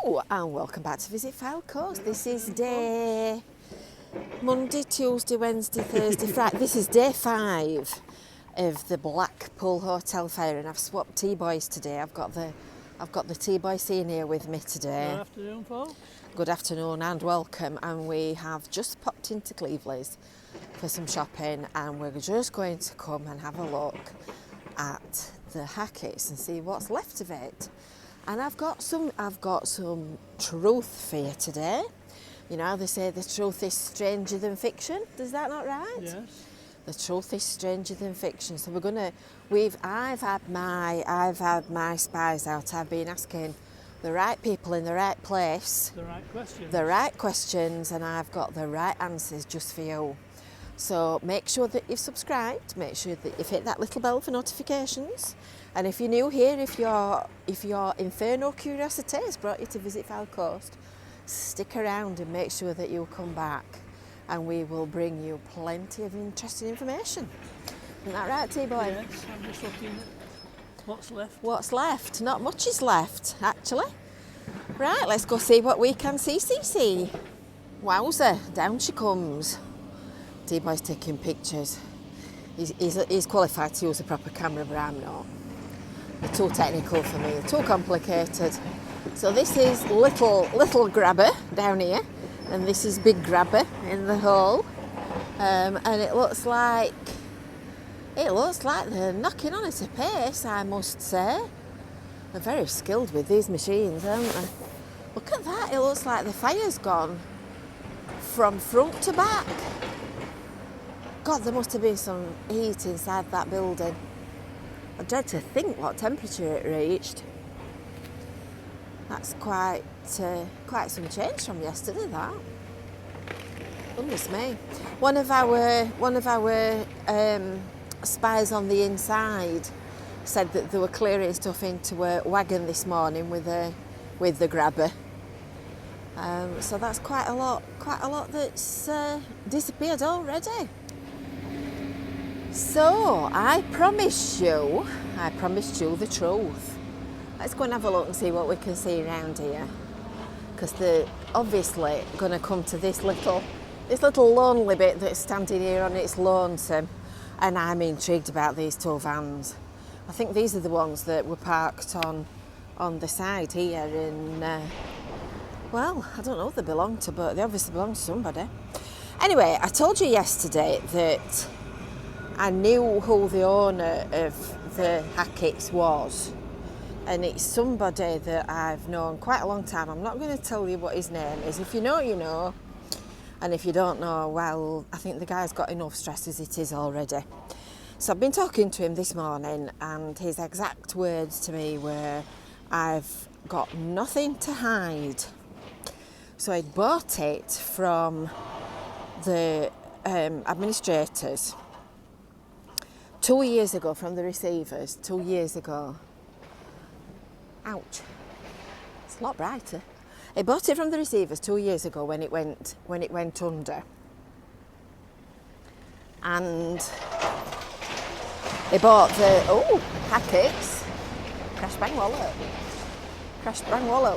Hello and welcome back to Visit File Coast. This is day Monday, Tuesday, Wednesday, Thursday, Friday. This is day 5 of the Blackpool Hotel fire, and I've swapped T-boys today. I've got the T-boy scene here with me today. Good afternoon, folks. Good afternoon and welcome. And we have just popped into Cleveley's for some shopping, and we're just going to come and have a look at the Hacketts and see what's left of it. And I've got some truth for you today. You know, they say the truth is stranger than fiction. Is that not right? Yes. The truth is stranger than fiction. So I've had my spies out. I've been asking the right people in the right place. The right questions. The right questions, and I've got the right answers just for you. So make sure that you've subscribed, make sure that you've hit that little bell for notifications. And if you're new here, if your infernal curiosity has brought you to Visit File Coast, stick around and make sure that you come back, and we will bring you plenty of interesting information. Isn't that right, T-boy? Yes, I'm just looking at what's left. What's left? Not much is left, actually. Right, let's go see what we can see. Wowzer, down she comes. T-boy's taking pictures. He's qualified to use a proper camera, but I'm not. They're too technical for me, too complicated. So this is little grabber down here, and this is big grabber in the hole. And it looks like they're knocking on at a pace, I must say. They're very skilled with these machines, aren't they? Look at that, it looks like the fire's gone from front to back. God, there must have been some heat inside that building. I dread to think what temperature it reached. That's quite some change from yesterday, that. Goodness me. One of our spies on the inside said that they were clearing stuff into a wagon this morning with the grabber. So that's quite a lot that's disappeared already. So I promised you the truth. Let's go and have a look and see what we can see around here, because they're obviously going to come to this little lonely bit that's standing here on its lonesome, and I'm intrigued about these 2 vans. I think these are the ones that were parked on the side here, and well, I don't know who they belong to, but they obviously belong to somebody. Anyway, I told you yesterday that I knew who the owner of the Hacketts was, and it's somebody that I've known quite a long time. I'm not going to tell you what his name is. If you know, you know, and if you don't know, well, I think the guy's got enough stress as it is already. So I've been talking to him this morning, and his exact words to me were, "I've got nothing to hide." So I'd bought it from the administrators 2 years ago, from the receivers, 2 years ago. Ouch. It's a lot brighter. I bought it from the receivers 2 years ago when it went under. And they bought the Hacketts. Crash bang wallet,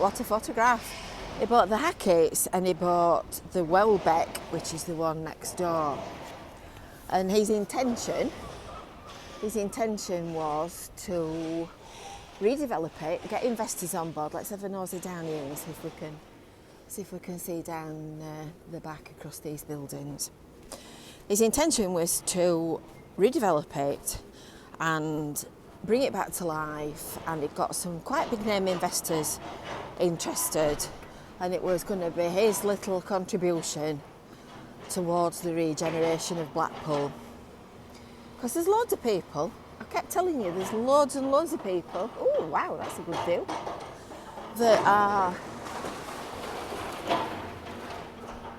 what a photograph. He bought the Hacketts, and he bought the Welbeck, which is the one next door. And his intention was to redevelop it, get investors on board. Let's have a nosy down here and see if we can see down the back across these buildings. His intention was to redevelop it and bring it back to life, and it got some quite big name investors interested, and it was going to be his little contribution towards the regeneration of Blackpool. Because there's loads of people, I kept telling you, there's loads and loads of people, oh wow, that's a good view, that are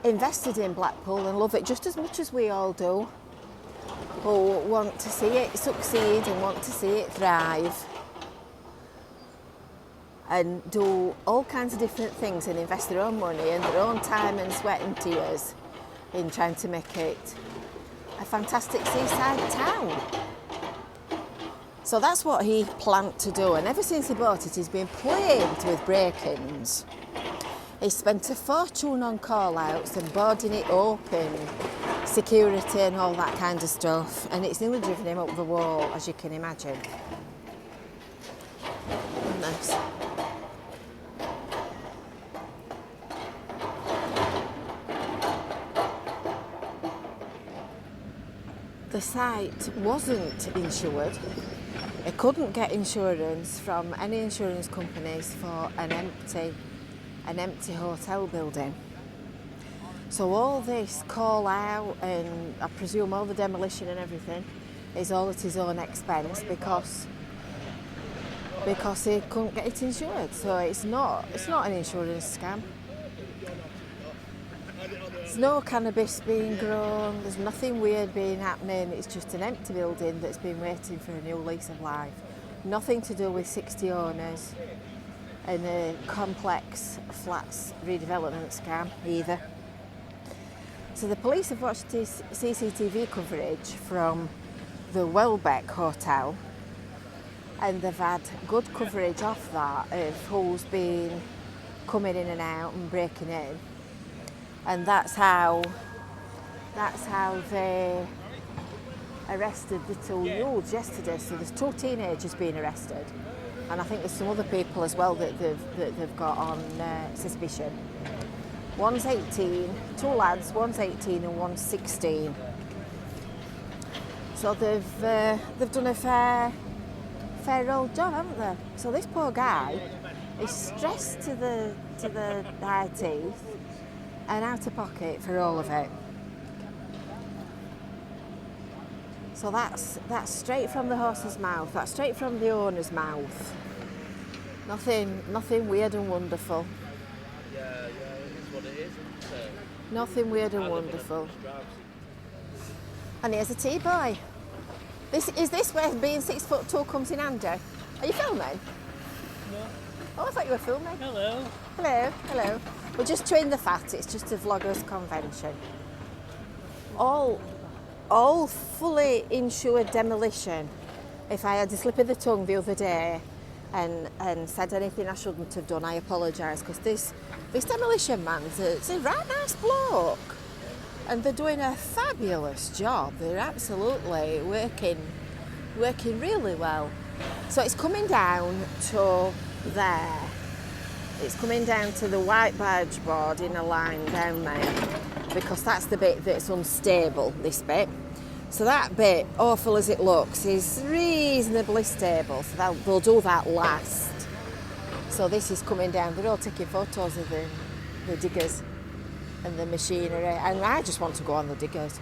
invested in Blackpool and love it just as much as we all do, who want to see it succeed and want to see it thrive, and do all kinds of different things and invest their own money and their own time and sweat and tears in trying to make it a fantastic seaside town. So that's what he planned to do, and ever since he bought it, he's been plagued with break-ins. He spent a fortune on call-outs and boarding it up and security and all that kind of stuff, and it's nearly driven him up the wall, as you can imagine. Goodness. The site wasn't insured. It couldn't get insurance from any insurance companies for an empty hotel building. So all this call out and I presume all the demolition and everything is all at his own expense because he couldn't get it insured. So it's not an insurance scam. There's no cannabis being grown, there's nothing weird being happening, it's just an empty building that's been waiting for a new lease of life. Nothing to do with 60 owners and a complex flats redevelopment scam either. So the police have watched this CCTV coverage from the Welbeck Hotel, and they've had good coverage off that of who's been coming in and out and breaking in. And that's how they arrested the two youths yesterday. So there's two teenagers being arrested, and I think there's some other people as well that they've got on suspicion. One's 18, two lads, one's 18 and one's 16. So they've done a fair old job, haven't they? So this poor guy is stressed to the high teeth and out of pocket for all of it. So that's straight from the horse's mouth. That's straight from the owner's mouth. Nothing weird and wonderful. Yeah, it is what it is, isn't it? Nothing weird and wonderful. And here's a tea boy. Is this where being 6'2" comes in handy? Are you filming? No. Oh, I thought you were filming. Hello. Hello. We're just chewing the fat. It's just a vloggers convention. All fully insured demolition. If I had a slip of the tongue the other day and said anything I shouldn't have done, I apologise, because this demolition man's a right nice bloke, and they're doing a fabulous job. They're absolutely working really well. So it's coming down to there. It's coming down to the white barge board in a line down there, because that's the bit that's unstable, this bit. So that bit, awful as it looks, is reasonably stable, so they'll do that last. So this is coming down. They're all taking photos of the diggers and the machinery, and I just want to go on the diggers.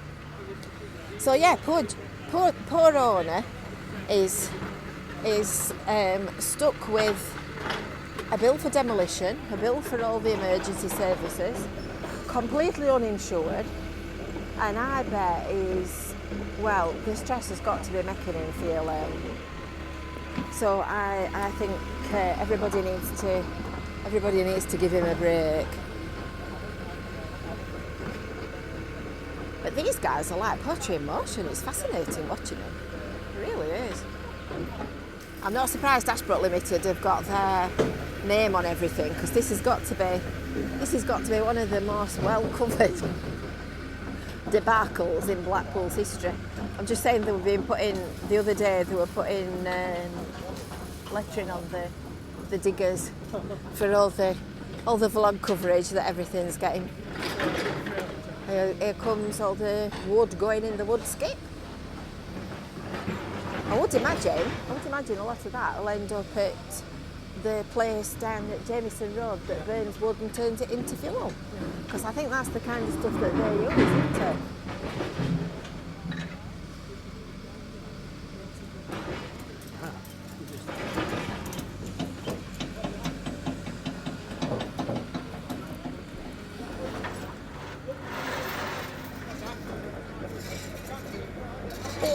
So yeah, poor owner is stuck with a bill for demolition, a bill for all the emergency services, completely uninsured, and I bet the stress has got to be making him feel ill. So I think everybody needs to give him a break. But these guys are like poetry in motion. It's fascinating watching them. It really is. I'm not surprised Ashbrook Limited have got their name on everything, because this has got to be one of the most well covered debacles in Blackpool's history. I'm just saying, they were being put in the other day. They were putting lettering on the diggers for all the vlog coverage that everything's getting. Here comes all the wood going in the wood skip. I would imagine a lot of that will end up at the place down at Jamieson Road that burns wood and turns it into fuel. Because I think that's the kind of stuff that they use, isn't it?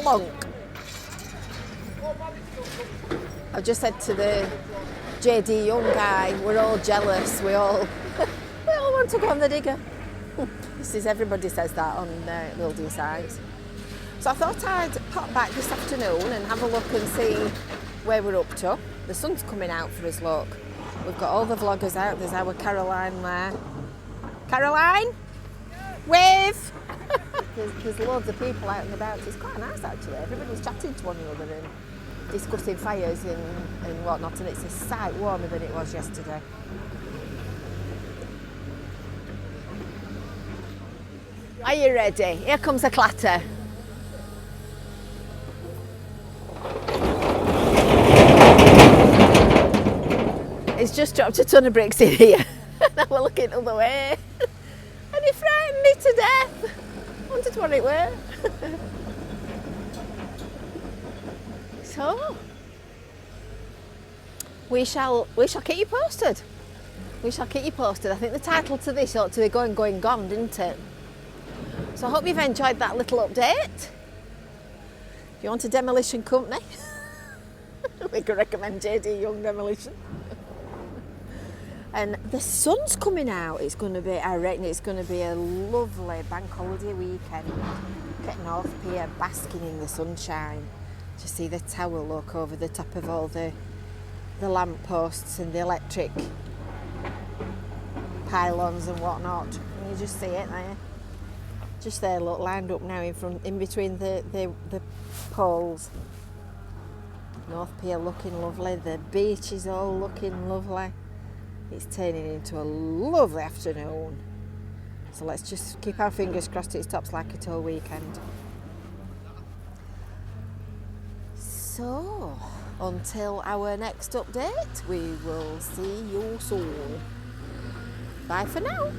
Plonk. I've just said to the JD Young guy, we're all jealous, we all want to go on the digger. Everybody says that on building sites. So I thought I'd pop back this afternoon and have a look and see where we're up to. The sun's coming out for us, look. We've got all the vloggers out. There's our Caroline there. Caroline? Wave! there's loads of people out and about. It's quite nice actually. Everybody's chatting to one another and discussing fires and whatnot, and it's a sight warmer than it was yesterday. Are you ready? Here comes the clatter. It's just dropped a ton of bricks in here. Now we're looking the other way. And it frightened me to death. Wondered what it were. So we shall keep you posted. We shall keep you posted. I think the title to this ought to be Going Gone, didn't it? So I hope you've enjoyed that little update. If you want a demolition company, we could recommend JD Young Demolition. And the sun's coming out. It's going to be, I reckon it's going to be a lovely bank holiday weekend. Getting North Pier basking in the sunshine. Just see the tower look over the top of all the lamp posts and the electric pylons and whatnot. And you just see it there. Just there, look, lined up now in between the poles. North Pier looking lovely. The beach is all looking lovely. It's turning into a lovely afternoon. So let's just keep our fingers crossed it stops like it all weekend. So, until our next update, we will see you soon. Bye for now.